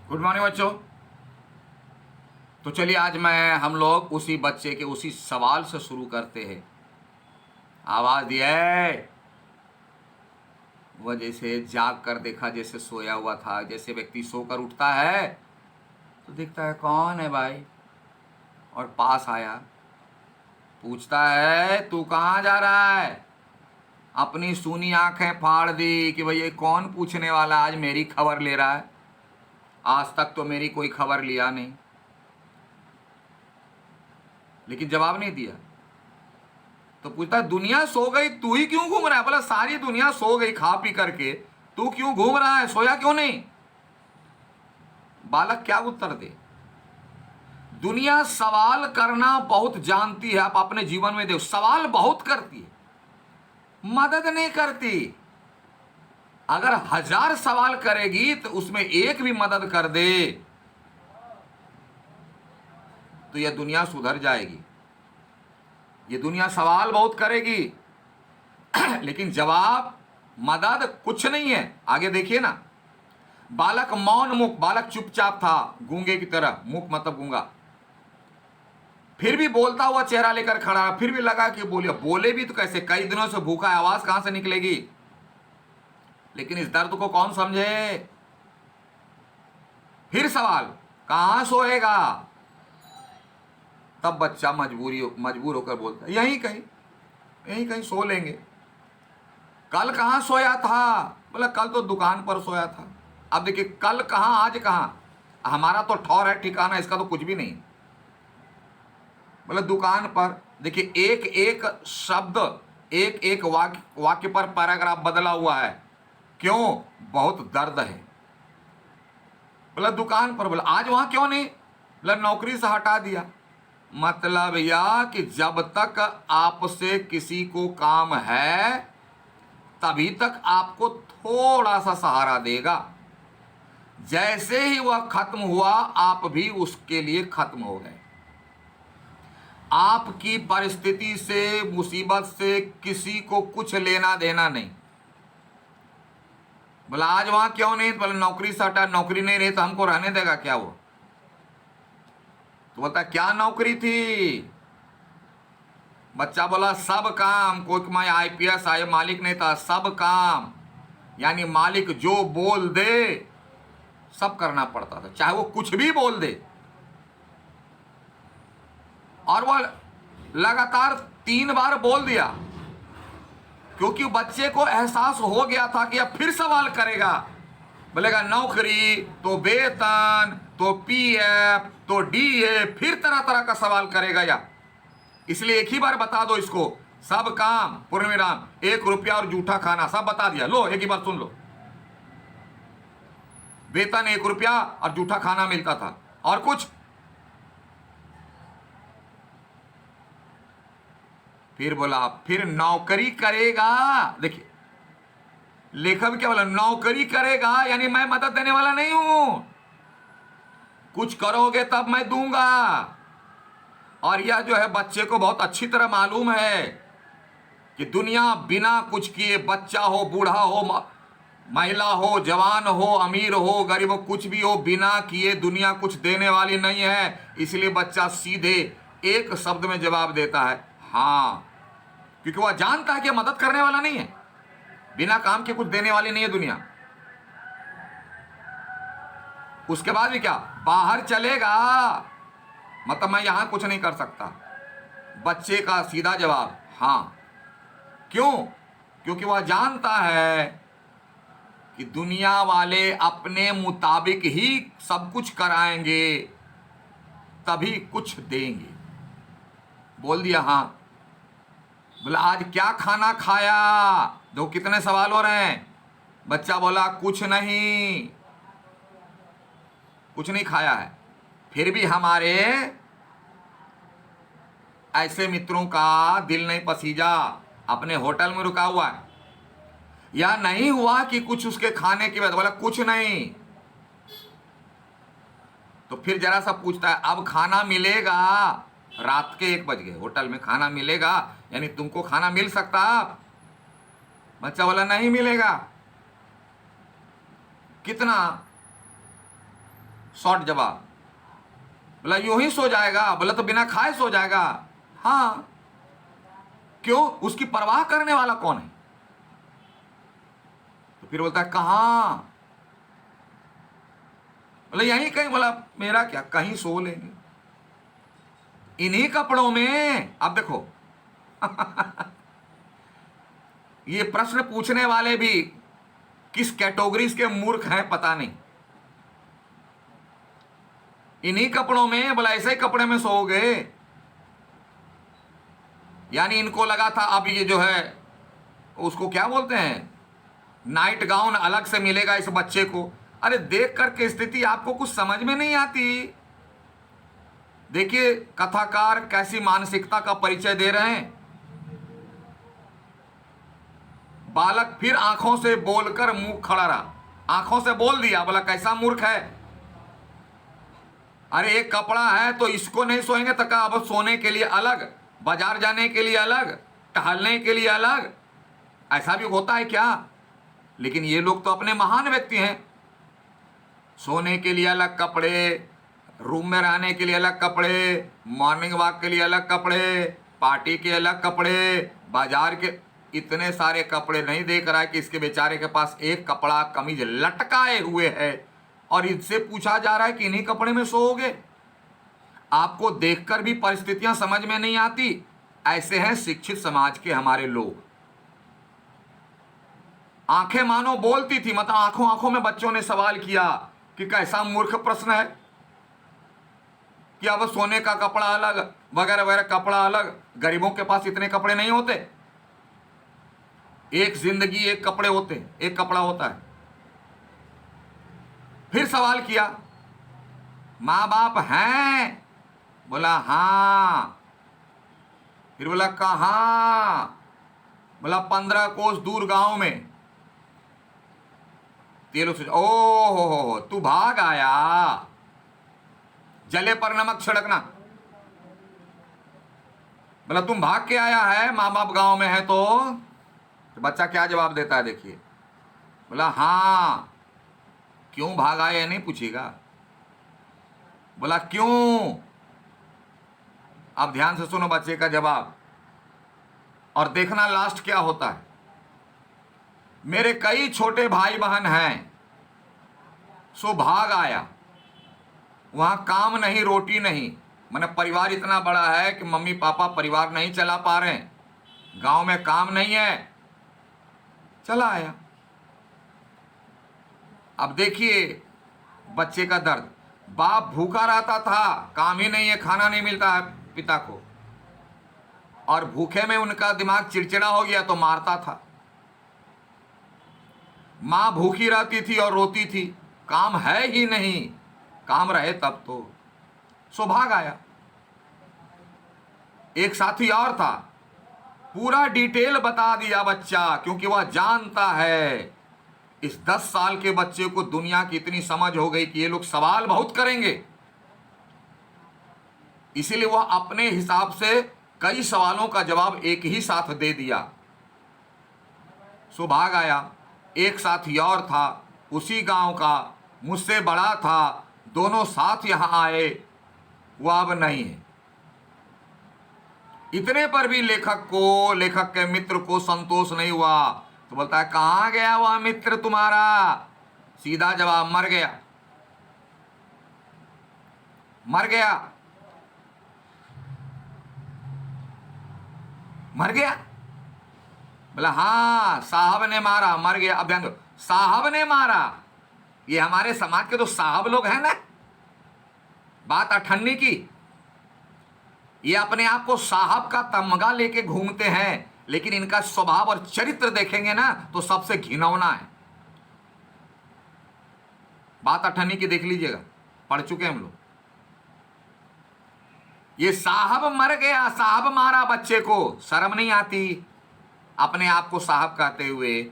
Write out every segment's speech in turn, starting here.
Good morning बच्चों। तो चलिए आज मैं हम लोग उसी बच्चे के उसी सवाल से शुरू करते हैं। आवाज दिया है। वह जैसे जाग कर देखा, जैसे सोया हुआ था, जैसे व्यक्ति सोकर उठता है तो देखता है कौन है भाई, और पास आया, पूछता है तू कहाँ जा रहा है। अपनी सूनी आंखें फाड़ दी कि भाई ये कौन पूछने वाला आज मेरी खबर ले रहा है, आज तक तो मेरी कोई खबर लिया नहीं। लेकिन जवाब नहीं दिया। तो पूछता है दुनिया सो गई, तू ही क्यों घूम रहा है। बोला सारी दुनिया सो गई खा पी करके, तू क्यों घूम रहा है, सोया क्यों नहीं। बालक क्या उत्तर दे। दुनिया सवाल करना बहुत जानती है। आप अपने जीवन में देखो, सवाल बहुत करती है, मदद नहीं करती। अगर 1000 सवाल करेगी तो उसमें एक भी मदद कर दे तो यह दुनिया सुधर जाएगी। ये दुनिया सवाल बहुत करेगी लेकिन जवाब, मदद कुछ नहीं है। आगे देखिए ना, बालक मौन मुख, बालक चुपचाप था, गूंगे की तरह, मुख मतलब गूंगा। फिर भी बोलता हुआ चेहरा लेकर खड़ा रहा। फिर भी लगा कि बोले भी तो कैसे, कई दिनों से भूखा है, आवाज कहां से निकलेगी। लेकिन इस दर्द को कौन समझे। फिर सवाल, कहां सोएगा। तब बच्चा मजबूर होकर बोलता है यहीं कहीं सो लेंगे। कल कहां सोया था। बोला कल तो दुकान पर सोया था। अब देखिए, कल कहां आज कहां, हमारा तो ठौर है ठिकाना, इसका तो कुछ भी नहीं। बोला दुकान पर। देखिए एक एक शब्द, एक एक वाक्य पर पैराग्राफ बदला हुआ है। क्यों, बहुत दर्द है। बोला दुकान पर। बोला आज वहां क्यों नहीं। बोला नौकरी से हटा दिया। मतलब यह कि जब तक आपसे किसी को काम है तभी तक आपको थोड़ा सा सहारा देगा। जैसे ही वह खत्म हुआ आप भी उसके लिए खत्म हो गए। आपकी परिस्थिति से, मुसीबत से किसी को कुछ लेना देना नहीं। बोला आज वहां क्यों नहीं। बोले नौकरी से हटा। नौकरी नहीं रही तो हमको रहने देगा क्या वो। तो बोलता क्या नौकरी थी। बच्चा बोला सब काम। कोई मैं आईपीएस मालिक नहीं था, सब काम। यानी मालिक जो बोल दे सब करना पड़ता था, चाहे वो कुछ भी बोल दे। और वह लगातार 3 बार बोल दिया, क्योंकि बच्चे को एहसास हो गया था कि अब फिर सवाल करेगा। बोलेगा नौकरी तो वेतन तो पीएफ तो डीए, फिर तरह तरह का सवाल करेगा। या इसलिए एक ही बार बता दो इसको, सब काम पूर्ण विराम, 1 रुपया और जूठा खाना, सब बता दिया। लो एक ही बार सुन लो। वेतन 1 रुपया और जूठा खाना मिलता था, और कुछ। फिर बोला फिर नौकरी करेगा। देखिए लेखक क्या बोला, नौकरी करेगा यानी मैं मदद देने वाला नहीं हूं, कुछ करोगे तब मैं दूंगा। और यह जो है बच्चे को बहुत अच्छी तरह मालूम है कि दुनिया बिना कुछ किए, बच्चा हो बूढ़ा हो, महिला हो जवान हो, अमीर हो गरीब हो, कुछ भी हो, बिना किए दुनिया कुछ देने वाली नहीं है। इसलिए बच्चा सीधे एक शब्द में जवाब देता है हाँ, क्योंकि वह जानता है कि मदद करने वाला नहीं है, बिना काम के कुछ देने वाली नहीं है दुनिया। उसके बाद भी क्या, बाहर चलेगा मतलब मैं यहां कुछ नहीं कर सकता। बच्चे का सीधा जवाब हाँ। क्यों, क्योंकि वह जानता है कि दुनिया वाले अपने मुताबिक ही सब कुछ कराएंगे, तभी कुछ देंगे। बोल दिया हाँ। बोला आज क्या खाना खाया। दो कितने सवाल हो रहे हैं। बच्चा बोला कुछ नहीं, कुछ नहीं खाया है। फिर भी हमारे ऐसे मित्रों का दिल नहीं पसीजा, अपने होटल में रुका हुआ है। या नहीं हुआ कि कुछ उसके खाने की वजह। बोला कुछ नहीं। तो फिर जरा सा पूछता है अब खाना मिलेगा। रात के 1 बज गए, होटल में खाना मिलेगा यानी तुमको खाना मिल सकता। बच्चा बोला नहीं मिलेगा। कितना। शॉर्ट जवाब। बोला यूं ही सो जाएगा? बोला तो बिना खाए सो जाएगा। हाँ। क्यों? उसकी परवाह करने वाला कौन है? तो फिर बोलता है कहां? बोला यहीं कहीं। बोला मेरा क्या, कहीं सो लेंगे इन्हीं कपड़ों में। अब देखो ये प्रश्न पूछने वाले भी किस कैटेगरीज के मूर्ख हैं पता नहीं। इन्हीं कपड़ों में, बोला ऐसे ही कपड़े में सोओगे? यानी इनको लगा था अब ये जो है उसको क्या बोलते हैं, नाइट गाउन अलग से मिलेगा इस बच्चे को। अरे देख करके स्थिति आपको कुछ समझ में नहीं आती। देखिए कथाकार कैसी मानसिकता का परिचय दे रहे हैं। बालक फिर आंखों से बोलकर मुंह खड़ा रहा, आंखों से बोल दिया। बोला कैसा मूर्ख है, अरे एक कपड़ा है तो इसको नहीं सोएंगे तो क्या? अब सोने के लिए अलग, बाजार जाने के लिए अलग, टहलने के लिए अलग, ऐसा भी होता है क्या? लेकिन ये लोग तो अपने महान व्यक्ति हैं। सोने के लिए अलग कपड़े, रूम में रहने के लिए अलग कपड़े, मॉर्निंग वॉक के लिए अलग कपड़े, पार्टी के अलग कपड़े, बाजार के, इतने सारे कपड़े नहीं देख रहा है कि इसके बेचारे के पास एक कपड़ा कमीज लटकाए हुए है और इससे पूछा जा रहा है कि इन्हीं कपड़े में सोओगे? आपको देखकर भी परिस्थितियां समझ में नहीं आती। ऐसे हैं शिक्षित समाज के हमारे लोग। आंखें मानो बोलती थी, मतलब आंखों आंखों में बच्चों ने सवाल किया कि कैसा मूर्ख प्रश्न है कि अब सोने का कपड़ा अलग, वगैरह वगैरह कपड़ा अलग। गरीबों के पास इतने कपड़े नहीं होते, एक जिंदगी एक कपड़े होते, एक कपड़ा होता है। फिर सवाल किया माँ बाप हैं? बोला हाँ। फिर बोला कहाँ? बोला 15 कोस दूर गांव में। ये लोग सोच, ओ हो तू भाग आया, जले पर नमक छिड़कना। बोला तुम भाग के आया है, माँ बाप गांव में है तो बच्चा क्या जवाब देता है देखिए। बोला हाँ। क्यों भाग आया नहीं पूछेगा। बोला क्यों? अब ध्यान से सुनो बच्चे का जवाब और देखना लास्ट क्या होता है। मेरे कई छोटे भाई बहन हैं, सो भाग आया। वहां काम नहीं, रोटी नहीं, मैंने परिवार इतना बड़ा है कि मम्मी पापा परिवार नहीं चला पा रहे हैं, गांव में काम नहीं है, चला आया। अब देखिए बच्चे का दर्द। बाप भूखा रहता था, काम ही नहीं है, खाना नहीं मिलता है पिता को, और भूखे में उनका दिमाग चिड़चिड़ा हो गया तो मारता था। मां भूखी रहती थी और रोती थी, काम है ही नहीं, काम रहे तब तो, सो भाग आया। एक साथी और था, पूरा डिटेल बता दिया बच्चा, क्योंकि वह जानता है इस 10 साल के बच्चे को दुनिया की इतनी समझ हो गई कि ये लोग सवाल बहुत करेंगे, इसीलिए वह अपने हिसाब से कई सवालों का जवाब एक ही साथ दे दिया। सो भाग आया। एक साथी और था, उसी गांव का, मुझसे बड़ा था, दोनों साथ यहां आए, वह अब नहीं है। इतने पर भी लेखक के मित्र को संतोष नहीं हुआ, तो बोलता है कहां गया वह मित्र तुम्हारा? सीधा जवाब, मर गया। मर गया। मर गया? बोला हाँ साहब ने मारा, मर गया। अब ध्यान दो, साहब ने मारा। ये हमारे समाज के तो साहब लोग हैं ना, बात अठन्नी की। ये अपने आप को साहब का तमगा लेके घूमते हैं, लेकिन इनका स्वभाव और चरित्र देखेंगे ना तो सबसे घिनौना है। बात अठन्नी की देख लीजिएगा, पढ़ चुके हम लोग। ये साहब मर गया, साहब मारा बच्चे को, शर्म नहीं आती अपने आप को साहब कहते हुए?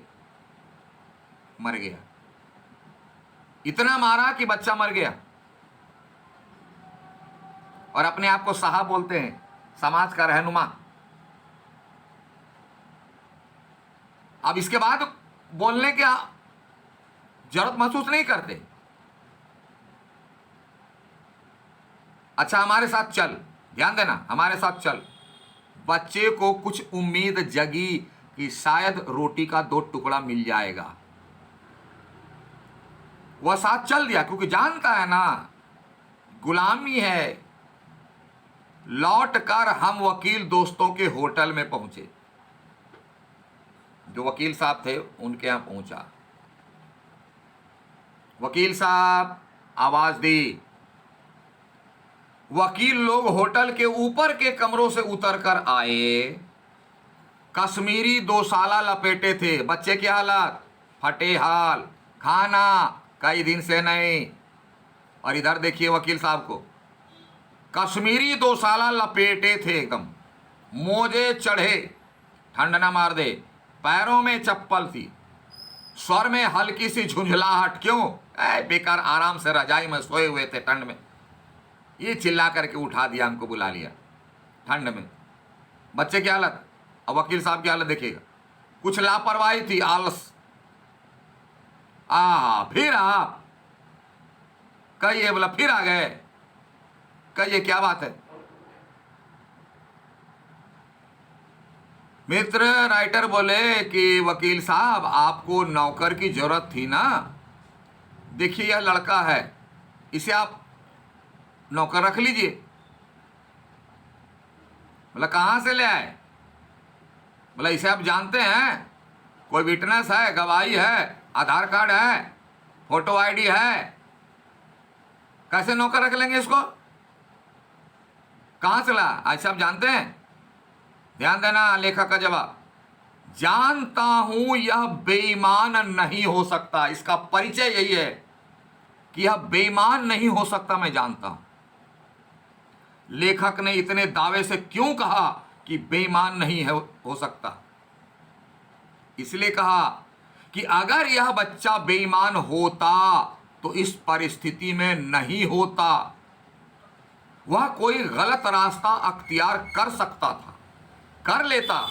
मर गया। इतना मारा कि बच्चा मर गया और अपने आप को साहब बोलते हैं, समाज का रहनुमा। अब इसके बाद बोलने की जरूरत महसूस नहीं करते। अच्छा हमारे साथ चल, ध्यान देना, हमारे साथ चल। बच्चे को कुछ उम्मीद जगी कि शायद रोटी का 2 टुकड़ा मिल जाएगा। वह साथ चल दिया क्योंकि जानता है ना गुलामी है। लौट कर हम वकील दोस्तों के होटल में पहुंचे। जो वकील साहब थे उनके यहां पहुंचा। वकील साहब आवाज दी। वकील लोग होटल के ऊपर के कमरों से उतर कर आए। कश्मीरी 2 साला लपेटे थे। बच्चे की हालत फटे हाल, खाना कई दिन से नहीं। और इधर देखिए वकील साहब को, कश्मीरी 2 साला लपेटे थे एकदम, मोजे चढ़े, ठंड ना मार दे, पैरों में चप्पल थी, स्वर में हल्की सी झुंझलाहट। क्यों? बेकार आराम से रजाई में सोए हुए थे ठंड में। ये चिल्ला करके उठा दिया, हमको बुला लिया ठंड में। बच्चे की हालत और वकील साहब की हालत देखिएगा। कुछ लापरवाही थी, आलस। फिर आप कहिए, बोला फिर आ गए, कहिए क्या बात है। मित्र राइटर बोले कि वकील साहब आपको नौकर की जरूरत थी ना, देखिए यह लड़का है, इसे आप नौकर रख लीजिए। बोला कहां से ले आए? बोला इसे आप जानते हैं, कोई विटनेस है, गवाही है, आधार कार्ड है, फोटो आईडी है, कैसे नौकर रख लेंगे इसको? कहां से ला? ऐसे आप जानते हैं? ध्यान देना लेखक का जवाब, जानता हूं यह बेईमान नहीं हो सकता। इसका परिचय यही है कि यह बेईमान नहीं हो सकता, मैं जानता हूं। लेखक ने इतने दावे से क्यों कहा कि बेईमान नहीं है हो सकता? इसलिए कहा कि अगर यह बच्चा बेईमान होता तो इस परिस्थिति में नहीं होता। वह कोई गलत रास्ता अख्तियार कर सकता था, कर लेता,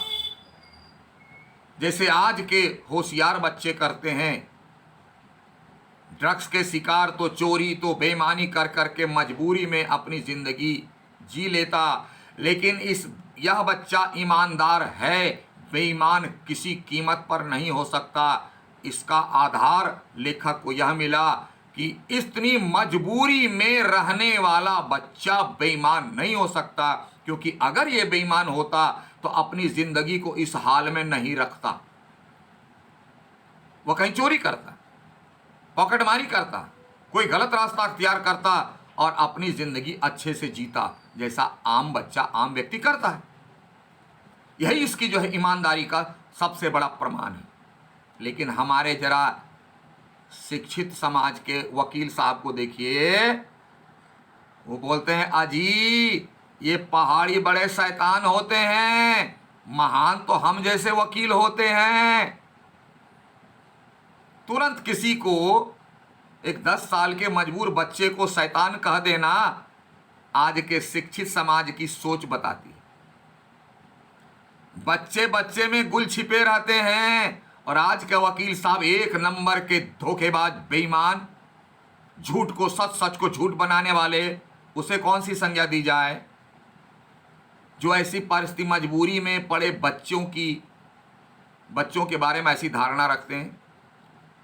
जैसे आज के होशियार बच्चे करते हैं। ड्रग्स के शिकार तो चोरी तो बेईमानी कर करके मजबूरी में अपनी जिंदगी जी लेता। लेकिन यह बच्चा ईमानदार है, बेईमान किसी कीमत पर नहीं हो सकता। इसका आधार लेखक को यह मिला कि इतनी मजबूरी में रहने वाला बच्चा बेईमान नहीं हो सकता, क्योंकि अगर ये बेईमान होता तो अपनी जिंदगी को इस हाल में नहीं रखता। वह कहीं चोरी करता, पॉकेटमारी करता, कोई गलत रास्ता अख्तियार करता और अपनी जिंदगी अच्छे से जीता, जैसा आम बच्चा, आम व्यक्ति करता है। यही इसकी जो है ईमानदारी का सबसे बड़ा प्रमाण है। लेकिन हमारे जरा शिक्षित समाज के वकील साहब को देखिए, वो बोलते हैं अजी ये पहाड़ी बड़े शैतान होते हैं, महान तो हम जैसे वकील होते हैं। तुरंत किसी को, एक 10 साल के मजबूर बच्चे को शैतान कह देना आज के शिक्षित समाज की सोच बताती है। बच्चे बच्चे में गुल छिपे रहते हैं और आज के वकील साहब एक नंबर के धोखेबाज, बेईमान, झूठ को सच, सच को झूठ बनाने वाले। उसे कौन सी संज्ञा दी जाए जो ऐसी परिस्थिति, मजबूरी में पड़े बच्चों के बारे में ऐसी धारणा रखते हैं।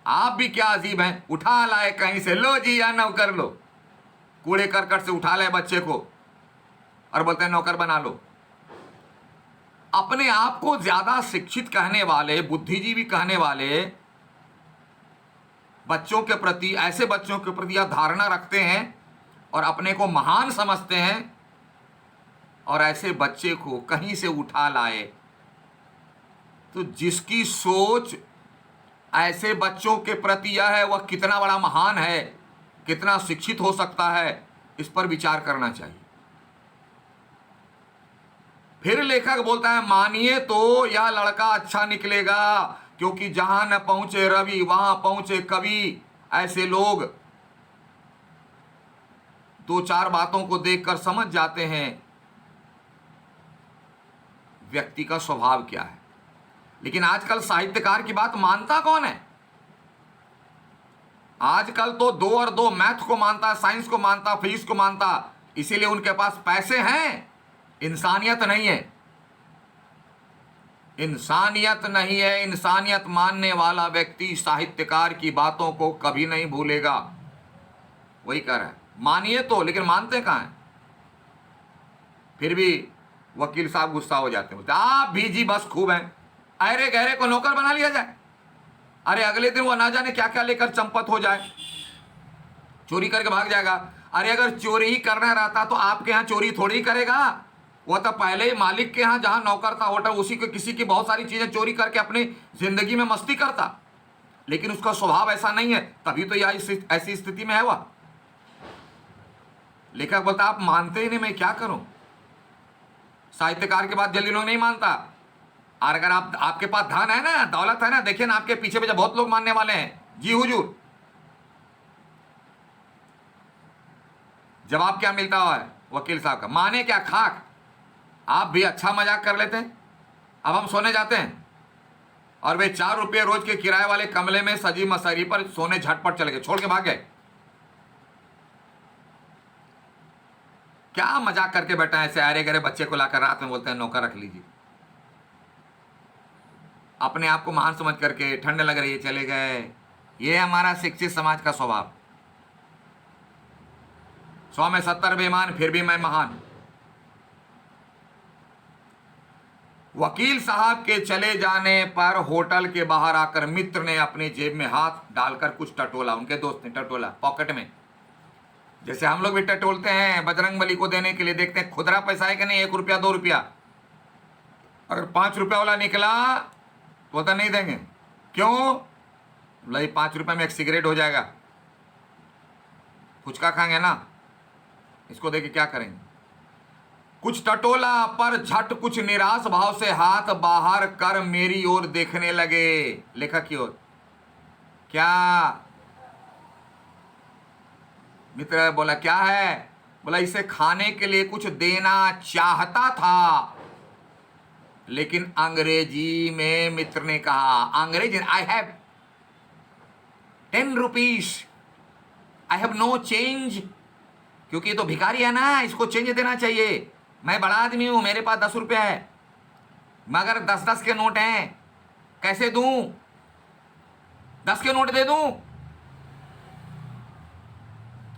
आप भी क्या अजीब हैं, उठा लाए कहीं से, लो जी या नौकर लो, कूड़े करकट से उठा लाए बच्चे को और बोलते हैं नौकर बना लो। अपने आप को ज्यादा शिक्षित कहने वाले, बुद्धिजीवी कहने वाले बच्चों के प्रति, ऐसे बच्चों के प्रति यह धारणा रखते हैं और अपने को महान समझते हैं, और ऐसे बच्चे को कहीं से उठा लाए। तो जिसकी सोच ऐसे बच्चों के प्रति यह है, वह कितना बड़ा महान है, कितना शिक्षित हो सकता है, इस पर विचार करना चाहिए। फिर लेखक बोलता है मानिए तो यह लड़का अच्छा निकलेगा, क्योंकि जहां न पहुंचे रवि वहां पहुंचे कवि। ऐसे लोग 2-4 बातों को देखकर समझ जाते हैं व्यक्ति का स्वभाव क्या है। लेकिन आजकल साहित्यकार की बात मानता कौन है? आजकल तो 2 और 2 मैथ को मानता, साइंस को मानता, फिजिक्स को मानता, इसीलिए उनके पास पैसे हैं, इंसानियत नहीं है। इंसानियत नहीं है। इंसानियत मानने वाला व्यक्ति साहित्यकार की बातों को कभी नहीं भूलेगा। वही कह रहा है, मानिए तो, लेकिन मानते कहाँ हैं? फिर भी वकील साहब गुस्सा हो जाते हैं, बोलते आप भी जी बस खूब हैं, अरे गहरे को नौकर बना लिया जाए। अरे अगले दिन वो ना जाने क्या क्या लेकर चंपत हो जाए, चोरी करके भाग जाएगा। अरे अगर चोरी ही करना रहता तो आपके यहाँ चोरी थोड़ी ही करेगा, वो तो पहले ही मालिक के यहाँ जहाँ नौकर था होटल, उसी को किसी की बहुत सारी चीजें चोरी करके अपनी जिंदगी में मस्ती करता। लेकिन उसका स्वभाव ऐसा नहीं है, तभी तो यह ऐसी स्थिति में है। वह लेखक बोलता आप मानते ही नहीं, मैं क्या करूं? साहित्यकार की बात जल्दी लोग नहीं मानता। और अगर आपके पास धन है ना, दौलत है ना, देखिए ना आपके पीछे पीछे बहुत लोग मानने वाले हैं। जी हुजूर। जवाब क्या मिलता है वकील साहब का? माने क्या खाक। आप भी अच्छा मजाक कर लेते हैं। अब हम सोने जाते हैं और वे 4 रुपये रोज के किराए वाले कमरे में सजी मसहरी पर सोने झटपट चले गए, छोड़ के भाग गए। क्या मजाक करके बैठा है? ऐसे अरे गरे बच्चे को लाकर रात में बोलते हैं नौकर रख लीजिए। अपने आप को महान समझ करके ठंड लग रही है चले गए। ये हमारा शिक्षित समाज का स्वभाव। 100 में 70 बेईमान, फिर भी मैं महान। वकील साहब के चले जाने पर होटल के बाहर आकर मित्र ने अपनी जेब में हाथ डालकर कुछ टटोला। उनके दोस्त ने टटोला पॉकेट में, जैसे हम लोग भी टटोलते हैं बजरंगबली को देने के लिए। देखते हैं खुदरा पैसा है कि नहीं, 1 रुपया 2 रुपया। अगर 5 रुपया वाला निकला तो नहीं देंगे। क्यों? बोला 5 रुपये में एक सिगरेट हो जाएगा, फुचका खाएंगे ना, इसको देके क्या करेंगे? कुछ टटोला पर झट कुछ निराश भाव से हाथ बाहर कर मेरी ओर देखने लगे, लेखक की ओर। क्या? मित्र बोला क्या है? बोला इसे खाने के लिए कुछ देना चाहता था, लेकिन अंग्रेजी में मित्र ने कहा, अंग्रेजी, I have 10 rupees, I have no change. क्योंकि ये तो भिखारी है ना, इसको चेंज देना चाहिए। मैं बड़ा आदमी हूं, मेरे पास 10 रुपया है, मगर 10-10 के नोट हैं, कैसे दूं? 10 के नोट दे दूं?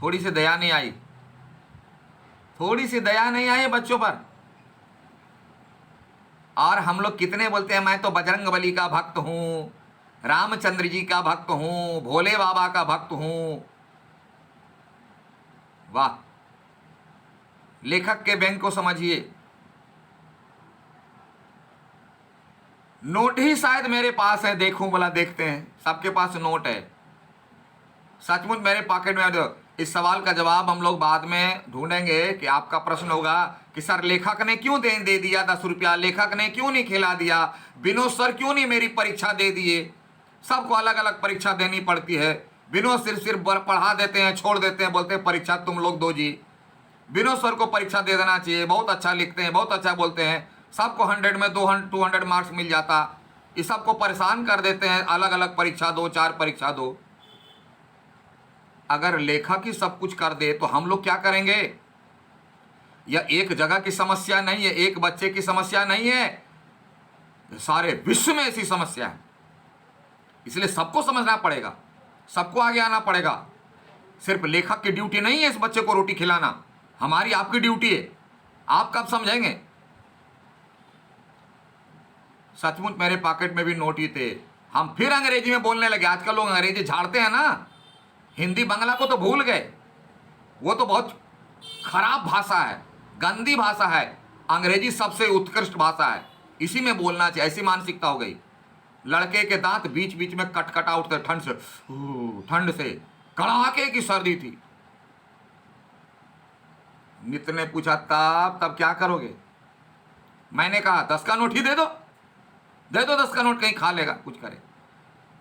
थोड़ी सी दया नहीं आई, थोड़ी सी दया नहीं आई बच्चों पर। और हम लोग कितने बोलते हैं मैं तो बजरंगबली का भक्त हूं, रामचंद्र जी का भक्त हूं, भोले बाबा का भक्त हूं। वाह! लेखक के व्यंग को समझिए। नोट ही शायद मेरे पास है, देखूं बोला, देखते हैं सबके पास नोट है। सचमुच मेरे पॉकेट में दो। इस सवाल का जवाब हम लोग बाद में ढूंढेंगे कि आपका प्रश्न होगा कि सर लेखक ने क्यों दे दिया 10 रुपया, लेखक ने क्यों नहीं खिला दिया, विनोद सर क्यों नहीं मेरी परीक्षा दे दिए। सबको अलग अलग परीक्षा देनी पड़ती है। विनोद सिर्फ पढ़ा देते हैं, छोड़ देते हैं, बोलते हैं परीक्षा तुम लोग दो जी। विनोद सर को परीक्षा दे देना चाहिए, बहुत अच्छा लिखते हैं, बहुत अच्छा बोलते हैं, सबको 100 में 200 मार्क्स मिल जाता। ये सबको परेशान कर देते हैं, अलग अलग परीक्षा दो, 4 परीक्षा दो। अगर लेखक ही सब कुछ कर दे तो हम लोग क्या करेंगे? यह एक जगह की समस्या नहीं है, एक बच्चे की समस्या नहीं है, सारे विश्व में ऐसी समस्या है। इसलिए सबको समझना पड़ेगा, सबको आगे आना पड़ेगा। सिर्फ लेखक की ड्यूटी नहीं है इस बच्चे को रोटी खिलाना, हमारी आपकी ड्यूटी है। आप कब समझेंगे? सचमुच मेरे पॉकेट में भी नोट ही थे। हम फिर अंग्रेजी में बोलने लगे। आजकल लोग अंग्रेजी झाड़ते हैं ना, हिंदी बंगला को तो भूल गए। वो तो बहुत खराब भाषा है, गंदी भाषा है। अंग्रेजी सबसे उत्कृष्ट भाषा है, इसी में बोलना चाहिए। ऐसी मानसिकता हो गई। लड़के के दांत बीच बीच में कटकटा उठते ठंड से कड़ाके की सर्दी थी। मित्र ने पूछा तब क्या करोगे? मैंने कहा 10 का नोट ही दे दो 10 का नोट, कहीं खा लेगा, कुछ करे।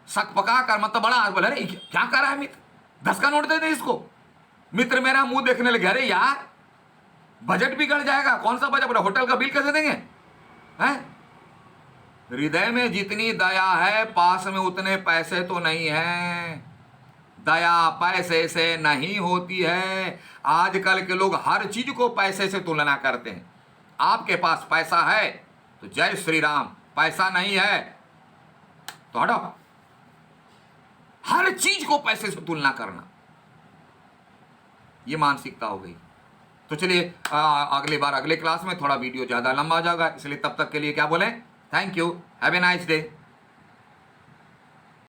शक पका कर मतलब बड़ा बोला, अरे क्या कर रहा है मित्र, 10 का नोट दे दे इसको। मित्र मेरा मुंह देखने लगे, अरे यार बजट बिगड़ जाएगा। कौन सा बजट? होटल का बिल कैसे देंगे? हैं? हृदय में जितनी दया है पास में उतने पैसे तो नहीं है। दया पैसे से नहीं होती है। आजकल के लोग हर चीज को पैसे से तुलना करते हैं। आपके पास पैसा है तो जय श्री राम, पैसा नहीं है तो हटाओ। हर चीज को पैसे से तुलना करना, ये मानसिकता हो गई। तो चलिए अगली बार अगले क्लास में थोड़ा वीडियो ज्यादा लंबा हो जाएगा, इसलिए तब तक के लिए क्या बोलें, thank you, have a nice day.